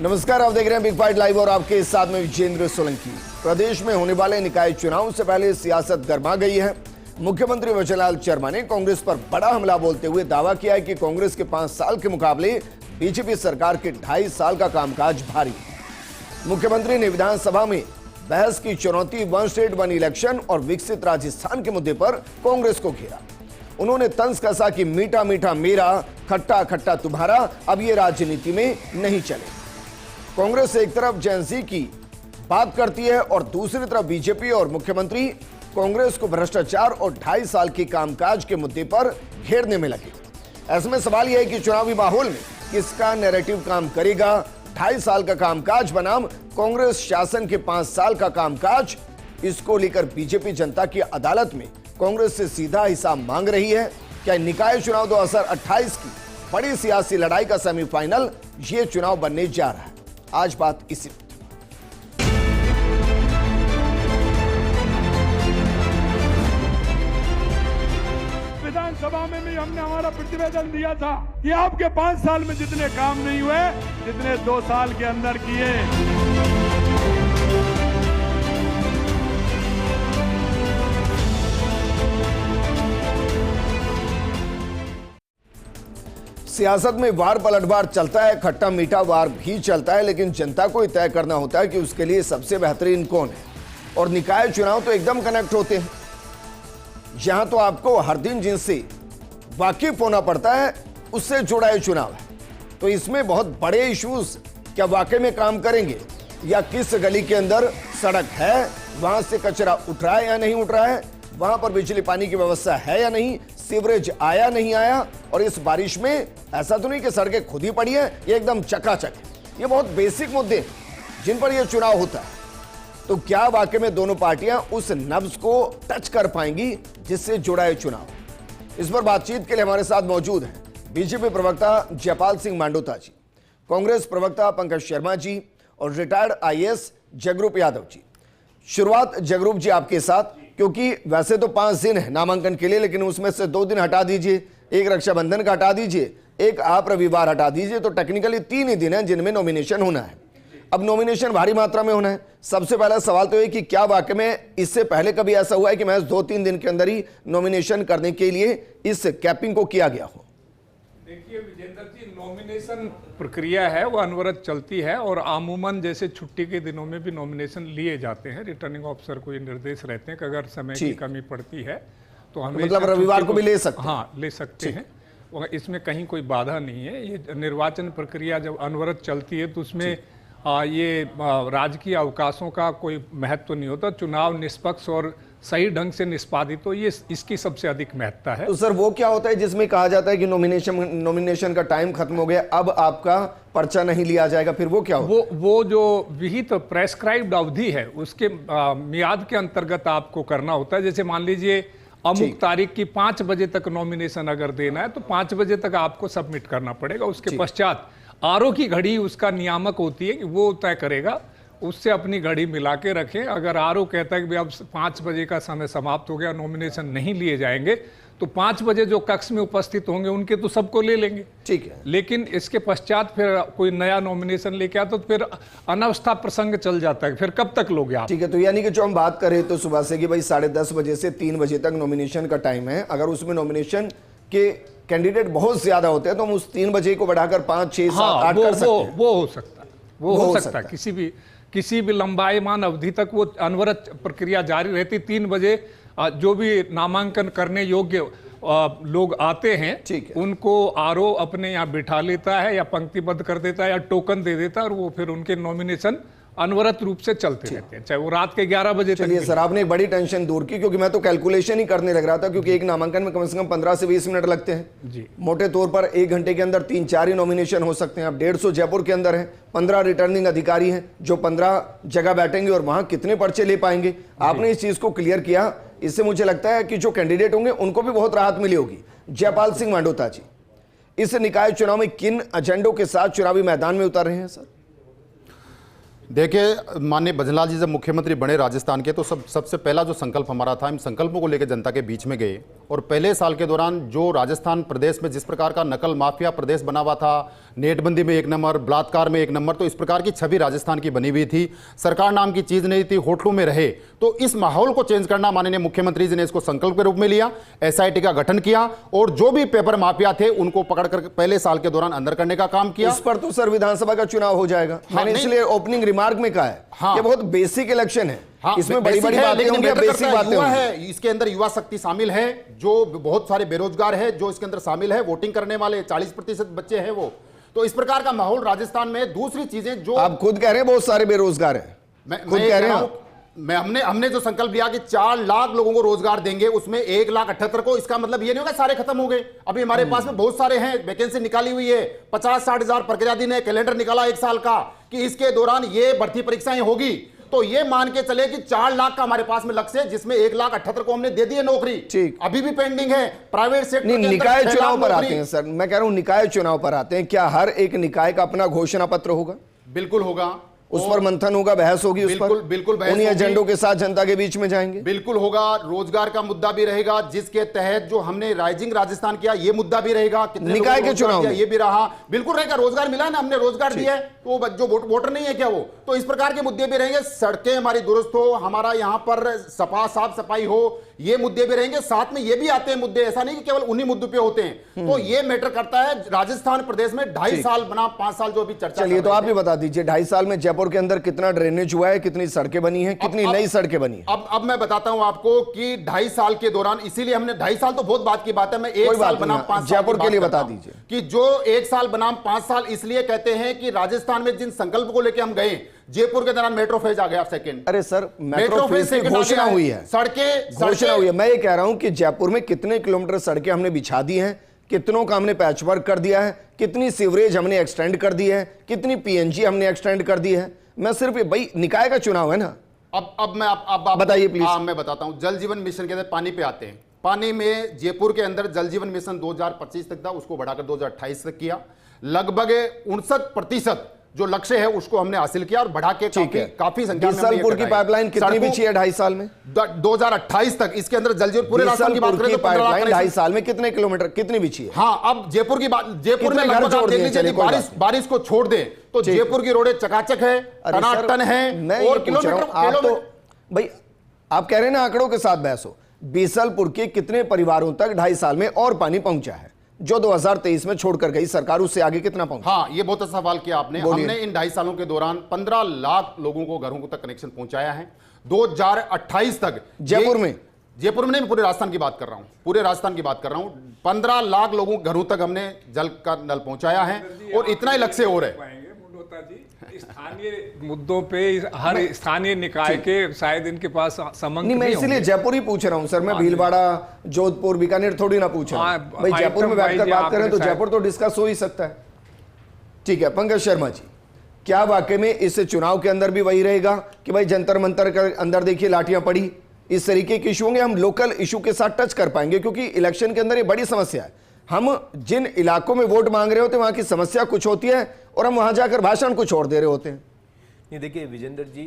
नमस्कार, आप देख रहे हैं बिग फाइट लाइव और आपके साथ में विजेंद्र सोलंकी। प्रदेश में होने वाले निकाय चुनाव से पहले सियासत गर्मा गई है। मुख्यमंत्री वचनलाल शर्मा ने कांग्रेस पर बड़ा हमला बोलते हुए दावा किया है कि कांग्रेस के 5 साल के मुकाबले बीजेपी सरकार के 2.5 साल का कामकाज भारी है। मुख्यमंत्री ने विधानसभा में बहस की चुनौती वन स्टेट वन इलेक्शन और विकसित राजस्थान के मुद्दे पर कांग्रेस को घेरा। उन्होंने तंज कसा कि मीठा मीठा मेरा, खट्टा खट्टा तुम्हारा अब ये राजनीति में नहीं चले। कांग्रेस एक तरफ जेएनसी की बात करती है और दूसरी तरफ बीजेपी और मुख्यमंत्री कांग्रेस को भ्रष्टाचार और 2.5 साल के कामकाज के मुद्दे पर घेरने में लगे। ऐसे में सवाल यह है कि चुनावी माहौल में किसका नैरेटिव काम करेगा। 2.5 साल का कामकाज बनाम कांग्रेस शासन के 5 साल का कामकाज, इसको लेकर बीजेपी जनता की अदालत में कांग्रेस से सीधा हिसाब मांग रही है। क्या निकाय चुनाव 2028 की बड़ी सियासी लड़ाई का सेमीफाइनल ये चुनाव बनने जा रहा है? आज बात इसी विधानसभा में भी हमने हमारा प्रतिवेदन दिया था कि आपके 5 साल में जितने काम नहीं हुए, जितने 2 साल के अंदर किए। सियासत में वार पलटवार चलता है, खट्टा मीठा वार भी चलता है, लेकिन जनता को तय करना होता है कि उसके लिए सबसे बेहतरीन कौन है। और निकाय चुनाव तो एकदम कनेक्ट होते हैं, जहां तो आपको हर दिन जिनसे वाकिफ होना पड़ता है उससे जुड़ा ये चुनाव है। तो इसमें बहुत बड़े इश्यूज क्या वाकई में काम करेंगे, या किस गली के अंदर सड़क है, वहां से कचरा उठ रहा है या नहीं उठ रहा है, वहां पर बिजली पानी की व्यवस्था है या नहीं, सीवरेज आया नहीं आया। और इस बारिश में ऐसा तो नहीं कि सड़कें खुद ही पड़ी है, ये एकदम चकाचक है। ये बहुत बेसिक मुद्दे जिन पर यह चुनाव होता है। तो क्या वाकई में दोनों पार्टियां उस नब्ज को टच कर पाएंगी जिससे जुड़ा है चुनाव? इस पर बातचीत के लिए हमारे साथ मौजूद हैं बीजेपी प्रवक्ता जयपाल सिंह मांडोता जी, कांग्रेस प्रवक्ता पंकज शर्मा जी और रिटायर्ड आईएएस जगरूप यादव जी। शुरुआत जगरूप जी आपके साथ, क्योंकि वैसे तो 5 दिन है नामांकन के लिए, लेकिन उसमें से 2 दिन हटा दीजिए, एक रक्षाबंधन का हटा दीजिए, एक आप रविवार हटा दीजिए, तो टेक्निकली 3 ही दिन हैं जिनमें नॉमिनेशन होना है। अब नॉमिनेशन भारी मात्रा में होना है। सबसे पहला सवाल तो है कि क्या वाकई में इससे पहले कभी ऐसा हुआ है कि महज 2-3 दिन के अंदर ही नॉमिनेशन करने के लिए इस कैपिंग को किया गया हो? देखिए विजेंद्र जी, नॉमिनेशन प्रक्रिया है वो अनवरत चलती है और अमूमन जैसे छुट्टी के दिनों में भी नॉमिनेशन लिए जाते हैं। रिटर्निंग ऑफिसर को ये निर्देश रहते हैं कि अगर समय की कमी पड़ती है तो हमें मतलब रविवार को भी ले सकते हैं? हाँ, ले सकते हैं। इसमें कहीं कोई बाधा नहीं है। ये निर्वाचन प्रक्रिया जब अनवरत चलती है तो उसमें ये राजकीय अवकाशों का कोई महत्व नहीं होता। चुनाव निष्पक्ष और सही ढंग से निष्पादित हो, ये इसकी सबसे अधिक महत्ता है। तो सर वो क्या होता है जिसमें कहा जाता है कि नॉमिनेशन का टाइम खत्म हो गया, अब आपका पर्चा नहीं लिया जाएगा, फिर वो क्या होता है? वो जो विहित प्रेस्क्राइब्ड अवधि है उसके मियाद के अंतर्गत आपको करना होता है। जैसे मान लीजिए अमुक तारीख की 5 बजे तक नॉमिनेशन अगर देना है तो 5 बजे तक आपको सबमिट करना पड़ेगा। उसके पश्चात आरओ की घड़ी उसका नियामक होती है कि वो तय करेगा, उससे अपनी घड़ी मिला के रखें। अगर आरओ कहता है कि अब 5 बजे का समय समाप्त हो गया, नॉमिनेशन नहीं लिए जाएंगे, तो 5 बजे जो कक्ष में उपस्थित होंगे उनके तो सबको ले लेंगे, ठीक है। लेकिन इसके पश्चात फिर कोई नया नॉमिनेशन लेके आता तो फिर अनावस्था प्रसंग चल जाता है, फिर कब तक लोगे आप? ठीक है। तो यानी कि जो हम बात करें तो सुबह से कि भाई 10:30 बजे से 3 बजे तक नॉमिनेशन का टाइम है। अगर उसमें नॉमिनेशन के कैंडिडेट बहुत ज्यादा होते हैं तो हम उस 3 बजे को बढ़ाकर 5, 6, 7, 8 कर सकते हैं। वो हो सकता है, वो हो सकता है। किसी भी लंबाईमान अवधि तक वो अनवरत प्रक्रिया जारी रहती। 3 बजे जो भी नामांकन करने योग्य लोग आते हैं उनको आरओ अपने यहाँ बिठा लेता है या पंक्तिबद्ध कर देता है या टोकन दे देता है, और वो फिर उनके नॉमिनेशन अनवरत रूप से चलते रहते हैं, चाहे वो रात के 11 बजे तक। चलिए सर, आपने एक बड़ी टेंशन दूर की, क्योंकि मैं तो कैलकुलेशन ही करने लग रहा था, क्योंकि एक नामांकन में कम से कम 15 से 20 मिनट लगते हैं जी। मोटे तौर पर 1 घंटे के अंदर 3-4 ही नॉमिनेशन हो सकते हैं। अब 150 जयपुर के अंदर है, 15 रिटर्निंग अधिकारी हैं जो 15 जगह बैठेंगे और वहां कितने पर्चे ले पाएंगे? आपने इस चीज को क्लियर किया, इससे मुझे लगता है कि जो कैंडिडेट होंगे उनको भी बहुत राहत मिली होगी। जयपाल सिंह मांडोता जी, इस निकाय चुनाव में किन एजेंडों के साथ चुनावी मैदान में उतर रहे हैं सर? देखिए, माननीय भजनलाल जी जब मुख्यमंत्री बने राजस्थान के, तो सबसे पहला जो संकल्प हमारा था, इन संकल्पों को लेकर जनता के बीच में गए और पहले साल के दौरान जो राजस्थान प्रदेश में जिस प्रकार का नकल माफिया प्रदेश बना हुआ था, नेटबंदी में 1 नंबर, बलात्कार में 1 नंबर, तो इस प्रकार की छवि राजस्थान की बनी हुई थी। सरकार नाम की चीज नहीं थी, होटलों में रहे। तो इस माहौल को चेंज करना माननीय मुख्यमंत्री जी ने इसको संकल्प के रूप में लिया, SIT का गठन किया और जो भी पेपर माफिया थे उनको पकड़कर पहले साल के दौरान अंदर करने का काम किया। इस पर तो सर विधानसभा का चुनाव हो जाएगा। मैंने इसलिए ओपनिंग रिमार्क में कहा है, ये बहुत बेसिक इलेक्शन है। इसमें बड़ी बड़ी बातें होंगी, बेसिक बातें है। इसके अंदर युवा शक्ति शामिल है, जो बहुत सारे बेरोजगार है जो इसके अंदर शामिल है, वोटिंग करने वाले 40% बच्चे हैं वो। तो इस प्रकार का माहौल राजस्थान में। दूसरी चीजें जो आप खुद कह रहे हैं बहुत सारे बेरोजगार हैं, खुद कह रहे हैं। हमने जो संकल्प लिया कि 4 लाख लोगों को रोजगार देंगे, उसमें 1,78,000 को, इसका मतलब ये नहीं होगा सारे खत्म हो गए। अभी हमारे पास में बहुत सारे हैं, वैकेंसी निकाली हुई है, 50-60 हजार प्रक्रिया दिन है, कैलेंडर निकाला 1 साल का कि इसके दौरान ये भर्ती परीक्षाएं होगी। तो ये मान के चले कि 4 लाख का हमारे पास में लक्ष्य है, जिसमें 1,78,000 को हमने दे दी है नौकरी। ठीक, अभी भी पेंडिंग है प्राइवेट सेक्टर। नहीं, निकाय चुनाव पर आते हैं सर, मैं कह रहा हूं निकाय चुनाव पर आते हैं। क्या हर एक निकाय का अपना घोषणा पत्र होगा? बिल्कुल होगा, उस पर मंथन होगा, बहस होगी, उस पर बिल्कुल बहस उन्हीं एजेंडों के साथ जनता के बीच में जाएंगे। बिल्कुल होगा। रोजगार का मुद्दा भी रहेगा, जिसके तहत जो हमने राइजिंग राजस्थान किया, ये मुद्दा भी रहेगा। निकाय के चुनाव ये भी रहा, बिल्कुल रहेगा। रोजगार मिला ना, हमने रोजगार दिया है, तो जो वोटर नहीं है क्या वो, तो इस प्रकार के मुद्दे भी रहेंगे। सड़कें हमारी दुरुस्त हो, हमारा यहाँ पर साफ सफाई हो, ये मुद्दे भी रहेंगे। साथ में ये भी आते हैं मुद्दे, ऐसा नहीं कि केवल उन्हीं मुद्दों पे होते हैं। तो ये मैटर करता है। राजस्थान प्रदेश में 2.5 साल बना 5 साल जो अभी चर्चा। चलिए, तो आप भी बता दीजिए 2.5 साल में जयपुर के अंदर कितना ड्रेनेज हुआ है, कितनी सड़कें बनी हैं, कितनी नई सड़कें बनी हैं? अब मैं बताता हूं आपको कि 2.5 साल के दौरान, इसीलिए हमने 2.5 साल तो बहुत बात की बात है, मैं 1 साल बनाम 5 साल जयपुर के लिए बता दीजिए कि जो 1 साल बनाम 5 साल इसलिए कहते हैं कि राजस्थान में जिन संकल्प को लेकर हम गए, जयपुर के दौरान मेट्रो फेज आ गया सेकंड। अरे सर, मेट्रो फेज की घोषणा हुई है, सड़कें घोषणा हुई है। मैं ये कह रहा हूं कि जयपुर में कितने किलोमीटर सड़कें हमने बिछा दी हैं, कितनों का हमने पैच वर्क कर दिया है, कितनी सीवरेज हमने एक्सटेंड कर दी है, कितनी PNG हमने एक्सटेंड कर दी है। मैं सिर्फ भाई निकाय का चुनाव है ना। अब मैं बताइए प्लीज। मैं बताता हूं। जल जीवन मिशन के अंदर पानी पे आते हैं। पानी में जयपुर के अंदर जल जीवन मिशन 2025 तक था, उसको बढ़ाकर 2028 तक किया। लगभग 59% जो लक्ष्य है उसको हमने हासिल किया और बढ़ा के काफी संख्या में। बीसलपुर की पाइपलाइन कितनी बिछी है 2.5 साल में? 2028 तक इसके अंदर जल जीवन पूरे राजस्थान की बात करें तो पाइपलाइन 2.5 साल में कितने किलोमीटर कितनी बिछी है? हाँ, अब जयपुर की बात, जयपुर में लगभग आप देख लीजिए, बारिश को छोड़ दे तो जयपुर की रोडें चकाचक है, टनाटन है। और किलोमीटर भाई आप कह रहे हैं ना आंकड़ों के साथ बहस हो। बीसलपुर के कितने परिवारों तक 2.5 साल में और पानी पहुंचा है? जो 2023 में छोड़कर गई सरकार, उससे आगे कितना पहुंचा? हाँ, ये बहुत अच्छा सवाल किया आपने। हमने इन 2.5 सालों के दौरान 15 लाख लोगों को घरों तक कनेक्शन पहुंचाया है। 2028 तक जयपुर में नहीं, पूरे राजस्थान की बात कर रहा हूं, पूरे राजस्थान की बात कर रहा हूं। 15 लाख लोगों के घरों तक हमने जल का नल पहुंचाया है और इतना ही लक्ष्य और है। स्थानीय मुद्दों पे हर स्थानीय निकाय के शायद इनके पास समंक नहीं, मैं इसीलिए जयपुर ही पूछ रहा हूं सर। मैं भीलवाड़ा, जोधपुर, बीकानेर थोड़ी ना पूछ रहा हूं। भाई जयपुर में बैठकर बात करें तो जयपुर तो डिस्कस हो ही सकता है। ठीक है, पंकज शर्मा जी, क्या वाकई में इस चुनाव के अंदर भी वही रहेगा कि भाई जंतर मंतर के अंदर देखिए लाठियां पड़ी, इस तरीके के इशू होंगे? हम लोकल इशू के साथ टच कर पाएंगे? क्योंकि इलेक्शन के अंदर ये बड़ी समस्या है। हम जिन इलाकों में वोट मांग रहे होते हैं वहां की समस्या कुछ होती है और हम वहां जाकर भाषण कुछ और दे रहे होते हैं। नहीं, देखिए विजेंद्र जी,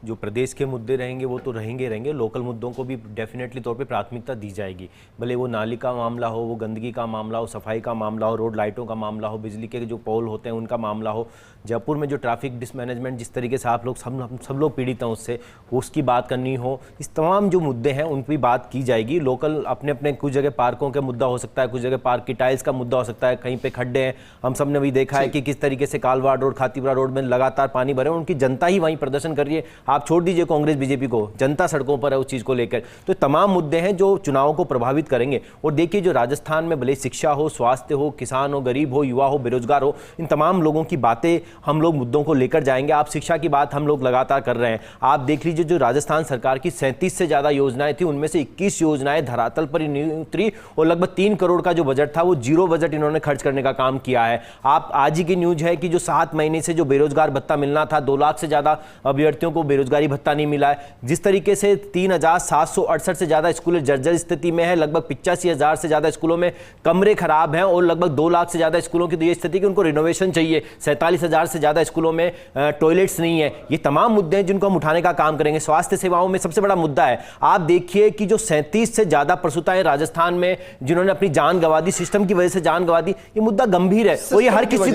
जो प्रदेश के मुद्दे रहेंगे वो तो रहेंगे। लोकल मुद्दों को भी डेफिनेटली तौर पे प्राथमिकता दी जाएगी। भले वो नाली का मामला हो, वो गंदगी का मामला हो, सफाई का मामला हो, रोड लाइटों का मामला हो, बिजली के जो पोल होते हैं उनका मामला हो, जयपुर में जो ट्रैफिक डिसमैनेजमेंट जिस तरीके से आप लोग सब लोग पीड़ित हैं उससे, उसकी बात करनी हो, इस तमाम जो मुद्दे हैं उन पर बात की जाएगी। लोकल अपने अपने कुछ जगह पार्कों का मुद्दा हो सकता है, कुछ जगह पार्क की टाइल्स का मुद्दा हो सकता है, कहीं पे खड्डे हैं। हम सब ने भी देखा है कि किस तरीके से कालवाड़ रोड, खातीपुरा रोड में लगातार पानी भरे, उनकी जनता ही वहीं प्रदर्शन कर रही है। आप छोड़ दीजिए कांग्रेस बीजेपी को, जनता सड़कों पर है उस चीज को लेकर। तो तमाम मुद्दे हैं जो चुनाव को प्रभावित करेंगे। और देखिए, जो राजस्थान में भले शिक्षा हो, स्वास्थ्य हो, किसान हो, गरीब हो, युवा हो, बेरोजगार हो, इन तमाम लोगों की बातें हम लोग मुद्दों को लेकर जाएंगे। आप शिक्षा की बात हम लोग लगातार कर रहे हैं। आप देख लीजिए, जो राजस्थान सरकार की 37 से ज्यादा योजनाएं थी, उनमें से 21 योजनाएं धरातल पर नहीं उतरी और लगभग 3 करोड़ का जो बजट था वो जीरो बजट इन्होंने खर्च करने का काम किया है। आप आज ही की न्यूज है कि जो 7 महीने से जो बेरोजगार भत्ता मिलना था 2 लाख से ज़्यादा अभ्यर्थियों को बेरोजगारी भत्ता नहीं मिला है। जिस तरीके से 3,768 से ज़्यादा स्कूल जर्जर स्थिति में है, लगभग 85,000 से ज़्यादा स्कूलों में कमरे खराब हैं और लगभग 2 लाख से ज़्यादा स्कूलों की तो ये स्थिति कि उनको रिनोवेशन चाहिए। 47,000 से ज़्यादा स्कूलों में टॉयलेट्स नहीं है। ये तमाम मुद्दे हैं जिनको हम उठाने का काम करेंगे। स्वास्थ्य सेवाओं में सबसे बड़ा मुद्दा है, आप देखिए कि जो 37 से ज़्यादा प्रसूताएं राजस्थान में जिन्होंने अपनी जान गंवा दी, सिस्टम की वजह से जान गंवा दी, ये मुद्दा गंभीर है और ये हर किसी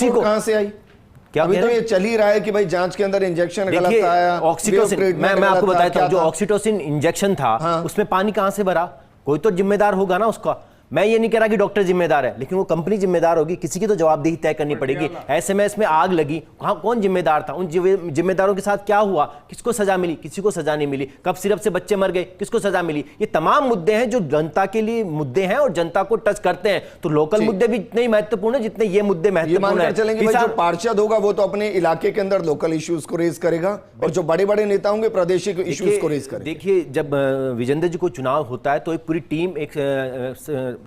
को कहां से आई? क्या अभी तो ये चल ही रहा है कि भाई जांच के अंदर इंजेक्शन गलत आया, ऑक्सीटोसिन। मैं आपको बताता हूं, जो ऑक्सीटोसिन इंजेक्शन था उसमें पानी कहां से भरा? कोई तो जिम्मेदार होगा ना उसका। मैं ये नहीं कह रहा कि डॉक्टर जिम्मेदार है, लेकिन वो कंपनी जिम्मेदार होगी, किसी की तो जवाबदेही तय करनी पड़ेगी। एसएमएस में आग लगी, कौन जिम्मेदार था? उन जिम्मेदारों के साथ क्या हुआ? किसको सजा मिली? किसी को सजा नहीं मिली। कब सिरप से बच्चे मर गए, किसको सजा मिली? ये तमाम मुद्दे हैं जो जनता के लिए मुद्दे हैं और जनता को टच करते हैं। तो लोकल मुद्दे भी इतने ही महत्वपूर्ण है जितने ये मुद्दे महत्वपूर्ण है। चलेंगे भाई, जो पार्षद होगा वो तो अपने इलाके के अंदर लोकल इश्यूज को रेज करेगा और जो बड़े बड़े नेता होंगे प्रादेशिक इश्यूज को रेज करेंगे। देखिए, जब विजेंद्र जी को चुनाव होता है तो एक पूरी टीम एक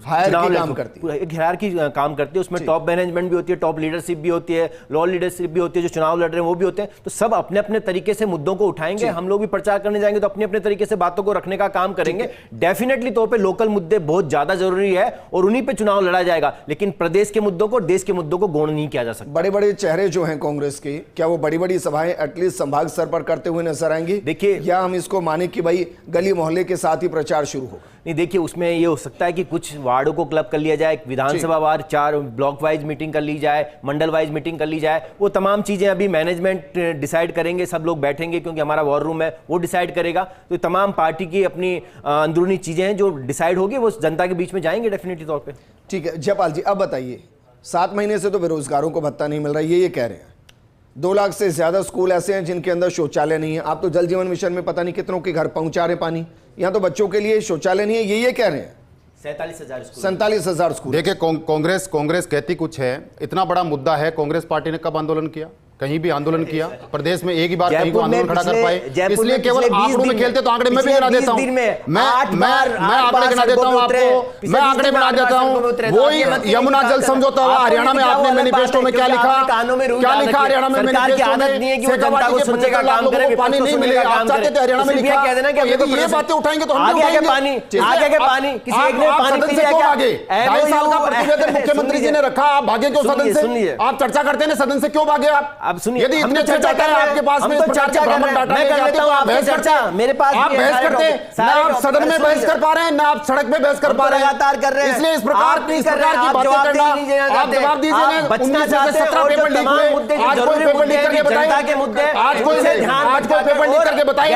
हायरार्की काम करती है, उसमें टॉप मैनेजमेंट भी होती है, टॉप लीडरशिप भी होती है, लो लीडरशिप भी होती है, जो चुनाव लड़ रहे हैं वो भी होते हैं। तो सब अपने अपने तरीके से मुद्दों को उठाएंगे। हम लोग भी प्रचार करने जाएंगे तो अपने अपने तरीके से बातों को रखने का काम करेंगे। डेफिनेटली तौर पे लोकल मुद्दे बहुत ज्यादा जरूरी है और उन्हीं पे चुनाव लड़ा जाएगा, लेकिन प्रदेश के मुद्दों को, देश के मुद्दों को गौण नहीं किया जा सकता। बड़े बड़े चेहरे जो हैं कांग्रेस के, क्या वो बड़ी बड़ी सभाएं एटलीस्ट संभाग स्तर पर करते हुए नजर आएंगी? देखिए, या हम इसको माने कि भाई गली मोहल्ले के साथ ही प्रचार शुरू होगा? नहीं, देखिए, उसमें ये हो सकता है कि कुछ वार्डों को क्लब कर लिया जाए, विधानसभा वार 4 ब्लॉक वाइज मीटिंग कर ली जाए, मंडल वाइज मीटिंग कर ली जाए। वो तमाम चीजें अभी मैनेजमेंट डिसाइड करेंगे, सब लोग बैठेंगे क्योंकि हमारा वॉर रूम है, वो डिसाइड करेगा। तो तमाम पार्टी की अपनी अंदरूनी चीजें हैं जो डिसाइड होगी, वो जनता के बीच में जाएंगे डेफिनेटली तौर पर। ठीक है जयपाल जी, अब बताइए, 7 महीने से तो बेरोजगारों को भत्ता नहीं मिल रहा, ये कह रहे हैं। 2 लाख से ज्यादा स्कूल ऐसे हैं जिनके अंदर शौचालय नहीं है। आप तो जल जीवन मिशन में पता नहीं कितनों के घर पहुंचा रहे पानी, यहाँ तो बच्चों के लिए शौचालय नहीं है, ये कह रहे हैं। 47,000 स्कूल। देखिए, कांग्रेस कहती कुछ है, इतना बड़ा मुद्दा है, कांग्रेस पार्टी ने कब आंदोलन किया? कहीं भी आंदोलन किया? प्रदेश में एक ही बार कहीं को आंदोलन खड़ा कर पाए? इसलिए केवल आंकड़ों में खेलते। तो आंकड़े मैं भी गिना देता हूं, मैं आंकड़े गिना देता हूं आपको, मैं आंकड़े बना देता हूं। वही यमुना जल समझौता हुआ हरियाणा में, आपने मैनिफेस्टो में क्या लिखा? हरियाणा में मैनिफेस्टो में पानी नहीं मिले, आप चाहते थे हरियाणा में लिखा। यदि ये बातें उठाएंगे तो हम पानी 2.5 साल का प्रतिवेदन मुख्यमंत्री जी ने रखा, आप भागे क्यों सदन से? आप चर्चा करते हैं सदन से, क्यों भागे आप? अब सुनिए, यदि इतने चर्चा कर रहे हैं आपके पास में, तो चर्चा कर रहे हैं, मैं कर लेता हूं, आप बहस चर्चा मेरे पास आप बहस करते हैं ना, आप सदन में बहस कर पा रहे हैं ना, आप सड़क पे बहस कर पा रहे हैं, लगातार कर रहे हैं। इसलिए इस प्रकार की बातें करना, आप जवाब दीजिए। बचना चाहते हैं 17 पेपर लीक हुए, आज कोई पेपर लीक करके बताइए, आज कोई पेपर लीक करके बताइए,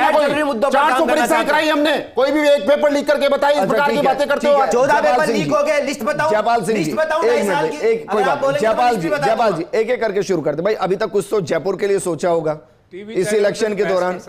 400 परीक्षाएं कराई हमने, कोई भी एक पेपर लीक करके बताइए। इस प्रकार की बातें करते हो। 14 पेपर लीक हो गए, लिस्ट बताओ। जयपाल सिंह जी, जयपाल जी एक एक करके शुरू करते। भाई अभी तक कुछ तो जयपुर के लिए सोचा होगा इस इलेक्शन के दौरान,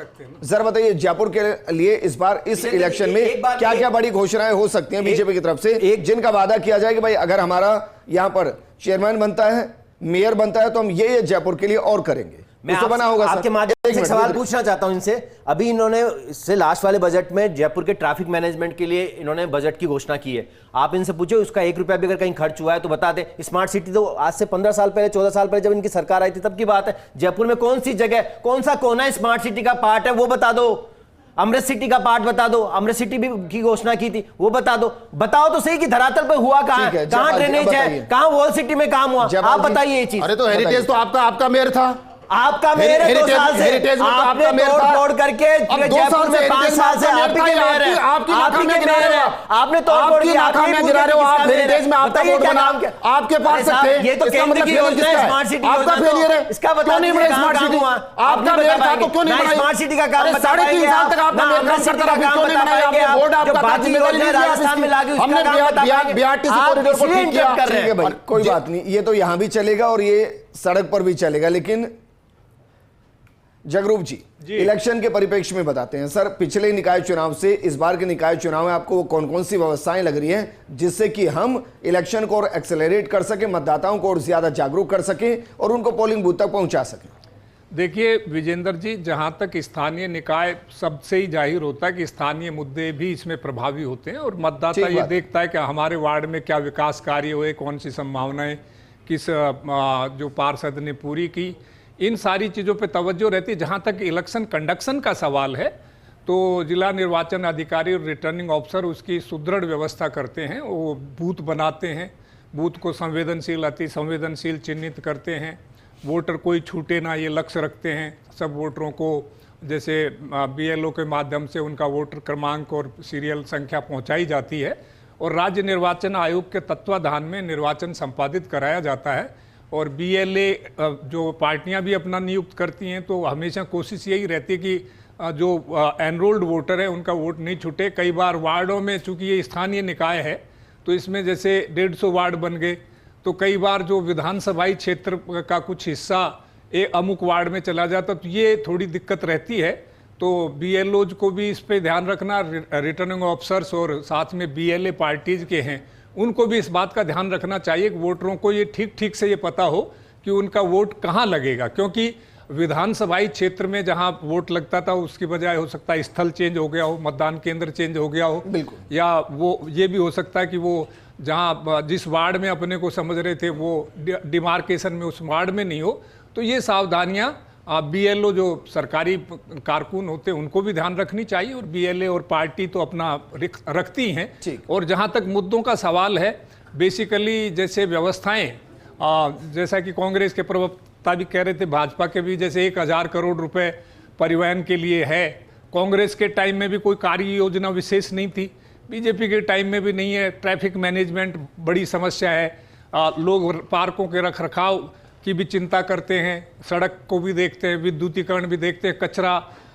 जरा बताइए जयपुर के लिए इस बार इस इलेक्शन में क्या क्या बड़ी घोषणाएं हो सकती हैं बीजेपी की तरफ से, जिनका वादा किया जाए कि भाई अगर हमारा यहां पर चेयरमैन बनता है, मेयर बनता है, तो हम ये जयपुर के लिए और करेंगे। मैं तो बना होगा आपके माध्यम से सवाल पूछना चाहता हूं इनसे। अभी इन्होंने इससे लास्ट वाले बजट में जयपुर के ट्रैफिक मैनेजमेंट के लिए इन्होंने बजट की घोषणा की है। आप इनसे पूछो उसका 1 रुपया भी अगर कहीं खर्च हुआ है तो बता दे। स्मार्ट सिटी तो आज से 15 साल पहले, 14 साल पहले जब इनकी सरकार आई थी तब की बात है। जयपुर में कौन सी जगह, कौन सा कोना स्मार्ट सिटी का पार्ट है वो बता दो। अमृत सिटी का पार्ट बता दो, अमृत सिटी भी की घोषणा की थी वो बता दो। बताओ तो सही कि धरातल पे हुआ कहां, कहां ड्रेनेज है, कहां वॉल सिटी में काम हुआ, आप बताइए ये चीज। अरे तो हेरिटेज तो आपका मेयर था, आपका मेयर है 2 साल से, आपने तोड़ करके जयपुर में 5 साल से आप ही के मेयर है, आपकी मेयर है, आपने तोड़ की आंखों में गिरा रहे हो आप। हेरिटेज में आपका वोट बना, आपके पास सकते, ये तो केंद्र की योजना है स्मार्ट सिटी, आपका फेलियर है। इसका क्यों नहीं बना स्मार्ट सिटी? आपका मेयर था तो क्यों नहीं बना स्मार्ट सिटी का काम? 3.5 साल तक आपने मेयर काम करता रहा, क्यों नहीं बनाया? बोर्ड आपका जिम्मेदारी नहीं, राजस्थान में लागू, हमने बीआरटीसी कॉरिडोर को ठीक किया। कोई बात नहीं, ये तो यहां भी चलेगा और ये सड़क पर भी चलेगा। लेकिन जगरूप जी, इलेक्शन के परिप्रेक्ष्य में बताते हैं सर, पिछले निकाय चुनाव से इस बार के निकाय चुनाव में आपको कौन कौन सी व्यवस्थाएं लग रही हैं जिससे कि हम इलेक्शन को और एक्सेलरेट कर सके, मतदाताओं को और ज्यादा जागरूक कर सके और उनको पोलिंग बूथ तक पहुंचा सके? देखिए विजेंद्र जी, जहां तक स्थानीय निकाय सबसे ही जाहिर होता है कि स्थानीय मुद्दे भी इसमें प्रभावी होते हैं और मतदाता ये देखता है कि हमारे वार्ड में क्या विकास कार्य हुए, कौन सी संभावनाएं किस जो पार्षद ने पूरी की, इन सारी चीज़ों पे तवज्जो रहती है। जहाँ तक इलेक्शन कंडक्शन का सवाल है तो जिला निर्वाचन अधिकारी और रिटर्निंग ऑफिसर उसकी सुदृढ़ व्यवस्था करते हैं। वो बूथ बनाते हैं, बूथ को संवेदनशील, अति संवेदनशील चिन्हित करते हैं, वोटर कोई छूटे ना ये लक्ष्य रखते हैं। सब वोटरों को जैसे BLO के माध्यम से उनका वोटर क्रमांक और सीरियल संख्या पहुंचाई जाती है और राज्य निर्वाचन आयोग के तत्वाधान में निर्वाचन संपादित कराया जाता है। और BLA जो पार्टियां भी अपना नियुक्त करती हैं तो हमेशा कोशिश यही रहती है कि जो एनरोल्ड वोटर है उनका वोट नहीं छूटे। कई बार वार्डों में, चूंकि ये स्थानीय निकाय है तो इसमें जैसे 150 वार्ड बन गए तो कई बार जो विधानसभाई क्षेत्र का कुछ हिस्सा एक अमुक वार्ड में चला जाता तो ये थोड़ी दिक्कत रहती है। तो BLOज को भी इस पे ध्यान रखना, रिटर्निंग ऑफिसर्स और साथ में BLA पार्टीज के हैं उनको भी इस बात का ध्यान रखना चाहिए कि वोटरों को ये ठीक से ये पता हो कि उनका वोट कहाँ लगेगा। क्योंकि विधानसभाई क्षेत्र में जहाँ वोट लगता था उसकी बजाय हो सकता है स्थल चेंज हो गया हो, मतदान केंद्र चेंज हो गया हो, या वो ये भी हो सकता है कि वो जहाँ जिस वार्ड में अपने को समझ रहे थे वो डिमार्केशन में उस वार्ड में नहीं हो। तो ये सावधानियाँ BLO जो सरकारी कारकुन होते हैं उनको भी ध्यान रखनी चाहिए और BLA और पार्टी तो अपना रखती हैं। और जहाँ तक मुद्दों का सवाल है, बेसिकली जैसे व्यवस्थाएं, जैसा कि कांग्रेस के प्रवक्ता भी कह रहे थे, भाजपा के भी, जैसे 1000 करोड़ रुपए परिवहन के लिए है। कांग्रेस के टाइम में भी कोई कार्य योजना विशेष नहीं थी, BJP के टाइम में भी नहीं है। ट्रैफिक मैनेजमेंट बड़ी समस्या है, लोग पार्कों के रख रखाव की भी चिंता करते हैं, सड़क को भी देखते हैं, विद्युतीकरण भी देखते हैं, कचरा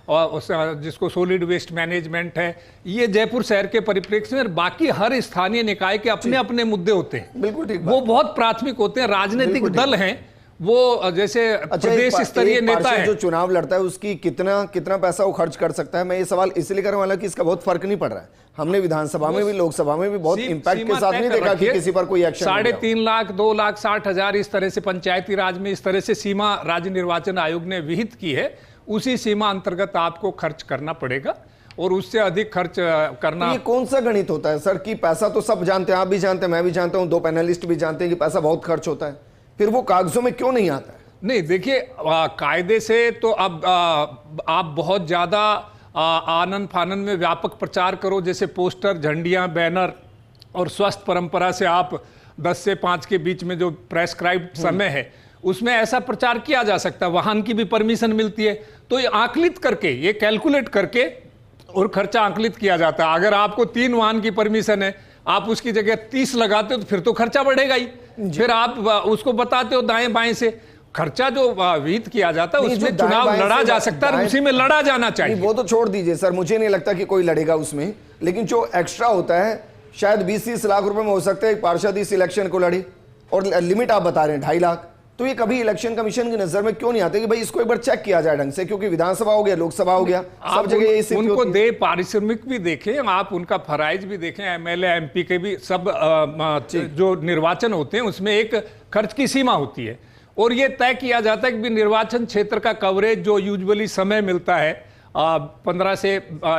और जिसको सॉलिड वेस्ट मैनेजमेंट है। ये जयपुर शहर के परिप्रेक्ष्य में बाकी हर स्थानीय निकाय के अपने अपने मुद्दे होते हैं, बिल्कुल ठीक, वो बहुत प्राथमिक होते हैं। राजनीतिक दल हैं वो जैसे प्रदेश स्तरीय नेता है जो चुनाव लड़ता है उसकी कितना पैसा वो खर्च कर सकता है। मैं ये सवाल इसलिए करने वाला कि इसका बहुत फर्क नहीं पड़ रहा है। हमने विधानसभा में भी, लोकसभा में भी बहुत इंपैक्ट के साथ नहीं देखा कि किसी पर कोई एक्शन। 3.5 लाख 2,60,000 इस तरह से पंचायती राज में इस तरह से सीमा राज्य निर्वाचन आयोग ने विहित की है। उसी सीमा अंतर्गत आपको खर्च करना पड़ेगा और उससे अधिक खर्च करना। ये कौन सा गणित होता है सर कि पैसा तो सब जानते हैं, आप भी जानते हैं, मैं भी जानता हूं, 2 पैनलिस्ट भी जानते हैं कि पैसा बहुत खर्च होता है, फिर वो कागजों में क्यों नहीं आता है? नहीं, देखिए कायदे से तो अब आप बहुत ज्यादा आनंद फानंद में व्यापक प्रचार करो, जैसे पोस्टर, झंडियां, बैनर, और स्वस्थ परंपरा से आप 10 से 5 के बीच में जो प्रेस्क्राइब्ड समय है उसमें ऐसा प्रचार किया जा सकता है। वाहन की भी परमिशन मिलती है, तो ये आकलित करके, ये कैलकुलेट करके और खर्चा आकलित किया जाता है। अगर आपको 3 वाहन की परमिशन है, आप उसकी जगह 30 लगाते हो तो फिर तो खर्चा बढ़ेगा ही। फिर आप उसको बताते हो दाएं बाएं से, खर्चा जो विहित किया जाता है उसमें चुनाव लड़ा जा सकता है, उसी में लड़ा जाना चाहिए। वो तो छोड़ दीजिए सर, मुझे नहीं लगता कि कोई लड़ेगा उसमें, लेकिन जो एक्स्ट्रा होता है शायद 20-30 लाख रुपए में हो सकता है एक पार्षद इस इलेक्शन को लड़े, और लिमिट आप बता रहे हैं 2.5 लाख। तो ये कभी इलेक्शन कमीशन की नजर में क्यों नहीं आते कि भाई इसको एक बार चेक किया जाए ढंग से, क्योंकि विधानसभा हो गया, लोकसभा हो गया, सब जगह यही स्थिति उनको होती है। दे पारिश्रमिक भी देखें, आप उनका फराइज भी देखें, MLA MP के भी सब जो निर्वाचन होते हैं उसमें एक खर्च की सीमा होती है और ये तय किया जाता है कि निर्वाचन क्षेत्र का कवरेज जो यूजुअली समय मिलता है 15 से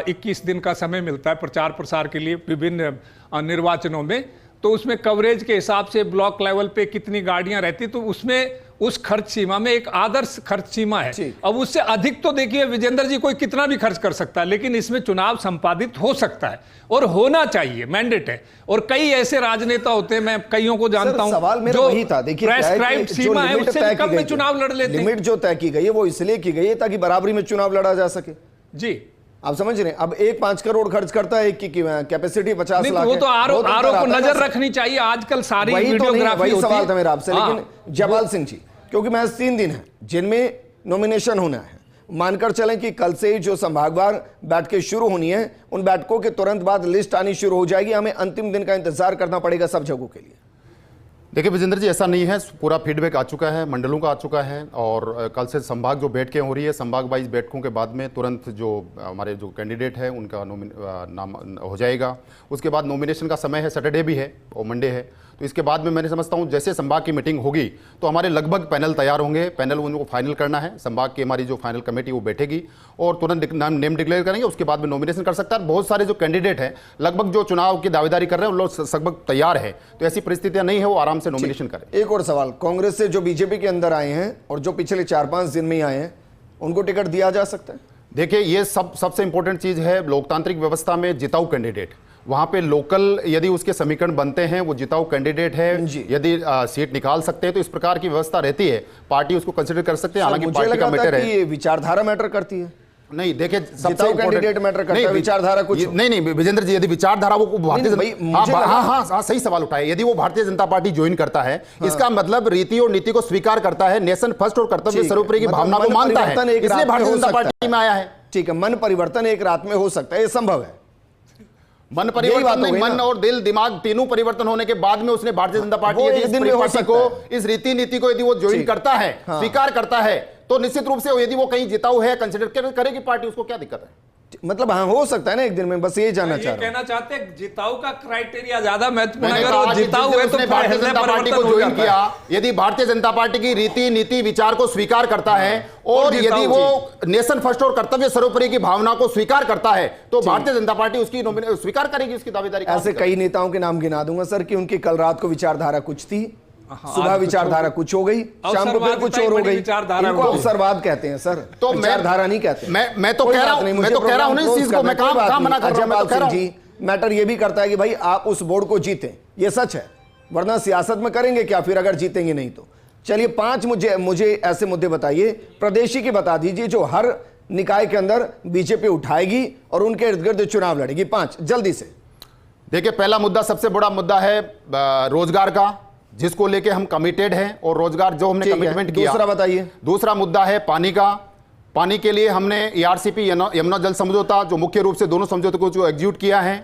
21 दिन का समय मिलता है प्रचार प्रसार के लिए विभिन्न निर्वाचनों में, तो उसमें कवरेज के हिसाब से ब्लॉक लेवल पे कितनी गाड़ियां रहती, तो उसमें उस खर्च सीमा में एक आदर्श खर्च सीमा है। अब उससे अधिक तो देखिए विजेंद्र जी कोई कितना भी खर्च कर सकता है, लेकिन इसमें चुनाव संपादित हो सकता है और होना चाहिए, मैंडेट है। और कई ऐसे राजनेता होते हैं, मैं कईयों को जानता हूं, सवाल मेरा वही था। देखिए प्रेस्क्राइब्ड सीमा है, उससे कम में चुनाव लड़ लेते हैं। लिमिट जो तय की गई है वो इसलिए की गई है ताकि बराबरी में चुनाव लड़ा जा सके। जी आप समझ रहे हैं। अब एक 5 करोड़ खर्च करता है, एक की कैपेसिटी 50 लाख, वो तो आरोप को नजर रखनी चाहिए। आजकल सारी वीडियोग्राफी वही सवाल था मेरा आपसे। लेकिन जयपाल सिंह जी, क्योंकि महज 3 दिन है जिनमें नॉमिनेशन होना है, मानकर चलें कि कल से ही जो संभागवार बैठकें शुरू होनी है, उन बैठकों के तुरंत बाद लिस्ट आनी शुरू हो जाएगी, हमें अंतिम दिन का इंतजार करना पड़ेगा सब जगहों के लिए। देखिए विजेंद्र जी, ऐसा नहीं है, पूरा फीडबैक आ चुका है, मंडलों का आ चुका है, और कल से संभाग जो बैठकें हो रही है, संभाग वाइज बैठकों के बाद में तुरंत जो हमारे जो कैंडिडेट है उनका नाम हो जाएगा। उसके बाद नॉमिनेशन का समय है, सैटरडे भी है और मंडे है, तो इसके बाद में मैंने समझता हूँ जैसे संभाग की मीटिंग होगी तो हमारे लगभग पैनल तैयार होंगे, पैनल उनको फाइनल करना है, संभाग की हमारी जो फाइनल कमेटी वो बैठेगी और तुरंत नेम डिक्लेयर करेंगे, उसके बाद में नॉमिनेशन कर सकता है। बहुत सारे जो कैंडिडेट हैं लगभग जो चुनाव की दावेदारी कर रहे हैं उन लोग लगभग तैयार है, तो ऐसी परिस्थितियां नहीं है, वो आराम से नॉमिनेशन करें। एक और सवाल, कांग्रेस से जो बीजेपी के अंदर आए हैं और जो पिछले 4-5 दिन में ही आए हैं, उनको टिकट दिया जा सकता है? देखिए ये सबसे इंपॉर्टेंट चीज है लोकतांत्रिक व्यवस्था में, जिताऊ कैंडिडेट वहां पे लोकल यदि उसके समीकरण बनते हैं, वो जिताऊ कैंडिडेट है, यदि सीट निकाल सकते हैं तो इस प्रकार की व्यवस्था रहती है, पार्टी उसको कंसिडर कर सकते हैं। हालांकि पार्टी का मैटर है, ये विचारधारा मैटर करती है। नहीं देखिए सबसे कैंडिडेट मैटर करता है, विचारधारा कुछ नहीं विजेंद्र जी, यदि विचारधारा वो भारतीय हाँ सही सवाल उठाए, यदि वो भारतीय जनता पार्टी ज्वाइन करता है, इसका मतलब रीति और नीति को स्वीकार करता है, नेशन फर्स्ट और कर्तव्य सर्वोपरि की भावना को मानता है, इसलिए भारतीय जनता पार्टी में आया है। ठीक है, मन परिवर्तन एक रात में हो सकता है, ये संभव है। मन परिवर्तन नहीं, मन और दिल दिमाग तीनों परिवर्तन होने के बाद में उसने भारतीय जनता पार्टी इस रीति नीति को यदि वो ज्वाइन करता है, स्वीकार करता है, तो निश्चित रूप से यदि वो कहीं जिताऊ है कंसिडर करेगी पार्टी, उसको क्या दिक्कत है? मतलब हाँ हो सकता है ना एक दिन में, बस ये जानना चाह रहा हूं। कहना चाहते हैं जिताऊ का क्राइटेरिया ज्यादा महत्वपूर्ण है, अगर वो जिताऊ है तो भारतीय जनता पार्टी को ज्वाइन किया, यदि भारतीय जनता पार्टी की रीति नीति विचार को स्वीकार करता है और यदि वो नेशन फर्स्ट और कर्तव्य सर्वोपरि की भावना को स्वीकार करता है तो भारतीय जनता पार्टी उसकी स्वीकार करेगी, उसकी दावेदारी। ऐसे कई नेताओं के नाम गिना दूंगा सर कि उनकी कल रात को विचारधारा कुछ थी, सुबह विचारधारा कुछ हो गई, शाम को फिर कुछ और हो गई। इनको अवसरवाद कहते हैं सर, तो विचारधारा नहीं कहते। मैं तो कह रहा हूं इस चीज को, मैं कहां मना कर रहा हूं। मैटर ये भी करता है कि भाई आप उस बोर्ड को जीते, ये सच है, वरना सियासत में करेंगे क्या फिर अगर जीतेंगे नहीं तो। चलिए 5 मुझे ऐसे मुद्दे बताइए, प्रदेशी की बता दीजिए जो हर निकाय के अंदर बीजेपी उठाएगी और उनके इर्द गिर्द चुनाव लड़ेगी। 5 जल्दी से। देखिए पहला मुद्दा, सबसे बड़ा मुद्दा है रोजगार का, जिसको लेके हम कमिटेड हैं और रोजगार जो हमने कमिटमेंट किया। दूसरा बताइए। दूसरा मुद्दा है पानी का, पानी के लिए हमने ERCP यमुना जल समझौता जो मुख्य रूप से दोनों समझौते को जो एग्जीक्यूट किया है।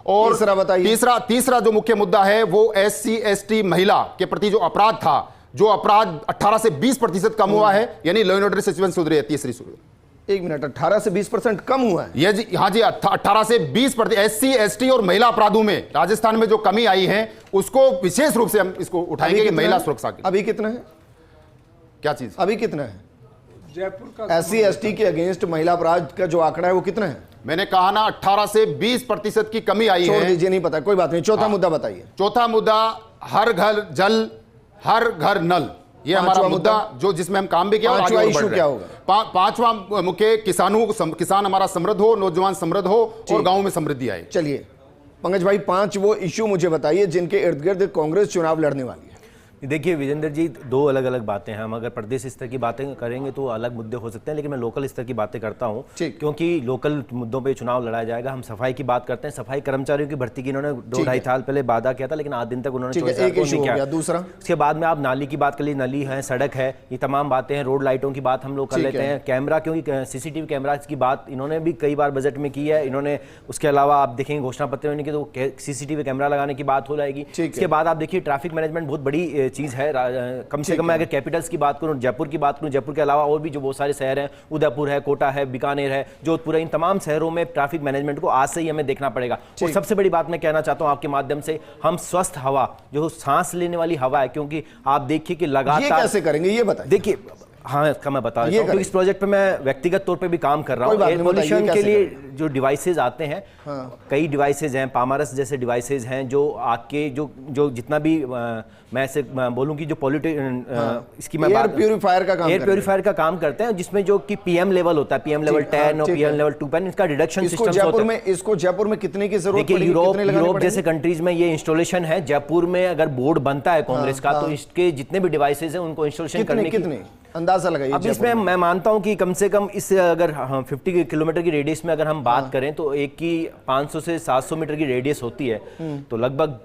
और तीसरा बताइए। तीसरा जो मुख्य मुद्दा है वो SC ST महिला के प्रति जो अपराध था, जो अपराध 18 से 20% कम हुआ है, यानी लॉ एंड ऑर्डर सिचुएशन सुधरी है। तीसरी सुधरी, 1 मिनट, 18 से 20% कम हुआ है ये जी? हाँ जी, 18 से 20% SC ST और महिला अपराधों में राजस्थान में जो कमी आई है उसको विशेष रूप से हम इसको उठाएंगे कि महिला सुरक्षा की। अभी कितना है? क्या चीज? अभी कितना है जयपुर का SC ST के अगेंस्ट महिला अपराध का जो आंकड़ा है वो कितना है? मैंने कहा ना 18 से 20% की कमी आई है। छोड़ दीजिए, नहीं पता, कोई बात नहीं। चौथा मुद्दा बताइए। चौथा मुद्दा, हर घर जल हर घर नल, ये हमारा मुद्दा जो जिसमें हम काम भी किया। पांचवा इशू क्या होगा? पांचवा मुख्य किसान हमारा समृद्ध हो, नौजवान समृद्ध हो और गांव में समृद्धि आए। चलिए पंकज भाई 5 वो इशू मुझे बताइए जिनके इर्द गिर्द कांग्रेस चुनाव लड़ने वाली है। देखिए विजेंद्र जी, 2 अलग अलग बातें हैं। हम अगर प्रदेश स्तर की बातें करेंगे तो अलग मुद्दे हो सकते हैं, लेकिन मैं लोकल स्तर की बातें करता हूं, क्योंकि लोकल मुद्दों पे चुनाव लड़ाया जाएगा। हम सफाई की बात करते हैं, सफाई कर्मचारियों की भर्ती की इन्होंने 2-2.5 साल पहले वादा किया था, लेकिन आज दिन तक उन्होंने नहीं किया। दूसरा, उसके बाद में आप नाली की बात कर ली, नली है, सड़क है, ये तमाम बातें हैं। रोड लाइटों की बात हम लोग कर लेते हैं। कैमरा, क्योंकि CCTV कैमरा की बात इन्होंने भी कई बार बजट में की है इन्होंने। उसके अलावा आप देखेंगे घोषणा पत्र में तो CCTV कैमरा लगाने की बात हो जाएगी। इसके बाद आप देखिए ट्रैफिक मैनेजमेंट बहुत बड़ी चीज है। कम से कम मैं अगर कैपिटल्स की बात करूं, जयपुर की बात करूं, जयपुर के अलावा और भी जो बहुत सारे शहर हैं, उदयपुर है, कोटा है, बीकानेर है, जोधपुर है, इन तमाम शहरों में ट्रैफिक मैनेजमेंट को आज से ही हमें देखना पड़ेगा। और सबसे बड़ी बात मैं कहना चाहता हूं आपके माध्यम से, हम स्वस्थ हवा, जो सांस लेने वाली हवा है, क्योंकि आप देखिए कि लगातार ये कैसे करेंगे ये बताइए। देखिए हाँ, इसका मैं बता रहा हूँ, क्योंकि इस प्रोजेक्ट पे मैं व्यक्तिगत तौर पे भी काम कर रहा हूँ। एयर पोल्यूशन के लिए जो डिवाइसेज आते हैं, कई डिवाइसेज हैं, पामारस जैसे डिवाइसेज हैं जो आपके जो जितना भी मैं ऐसे बोलूँ कि जो इसकी मैं एयर प्यूरीफायर का काम करते हैं, जिसमें जो कि PM लेवल होता है, PM लेवल 10 और PM लेवल 2, इसका रिडक्शन सिस्टम होता है। इसको जयपुर में कितने की जरूरत पड़ेगी? यूरोप जैसे कंट्रीज में ये इंस्टॉलेशन है। जयपुर में अगर बोर्ड बनता है कांग्रेस का, तो इसके जितने भी डिवाइसेज हैं उनको इंस्टॉलेशन करने की अंदाजा लगाइए। अब इसमें मैं मानता हूं कि कम से कम इस अगर 50 किलोमीटर की रेडियस में अगर हम बात करें तो एक की 500 से 700 मीटर की रेडियस होती है, तो लगभग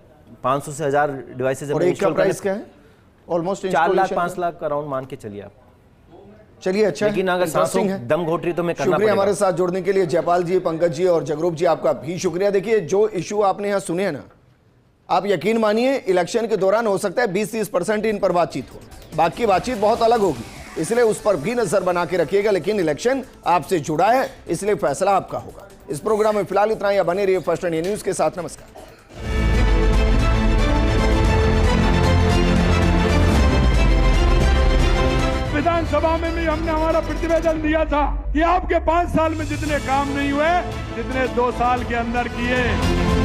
500 से 1000 डिवाइसेज। और एक का प्राइस क्या है? ऑलमोस्ट 4 लाख 5 लाख अराउंड मान के चलिए आप। चलिए अच्छा, लेकिन अगर सांसों दम घोट रही तो मैं करना शुक्रिया हमारे साथ जुड़ने के लिए जयपाल जी, पंकज जी और जगरूप जी, आपका भी शुक्रिया। देखिए जो इशू आपने यहाँ सुने हैं ना, आप यकीन मानिए इलेक्शन के दौरान हो सकता है 20-30% इन पर बातचीत हो, बाकी बातचीत बहुत अलग होगी, इसलिए उस पर भी नजर बना के रखिएगा। लेकिन इलेक्शन आपसे जुड़ा है, इसलिए फैसला आपका होगा। इस प्रोग्राम में फिलहाल इतना ही। बने रहिए फर्स्ट इंडिया न्यूज के साथ। नमस्कार। विधानसभा में भी हमने हमारा प्रतिवेदन दिया था कि आपके 5 साल में जितने काम नहीं हुए जितने 2 साल के अंदर किए।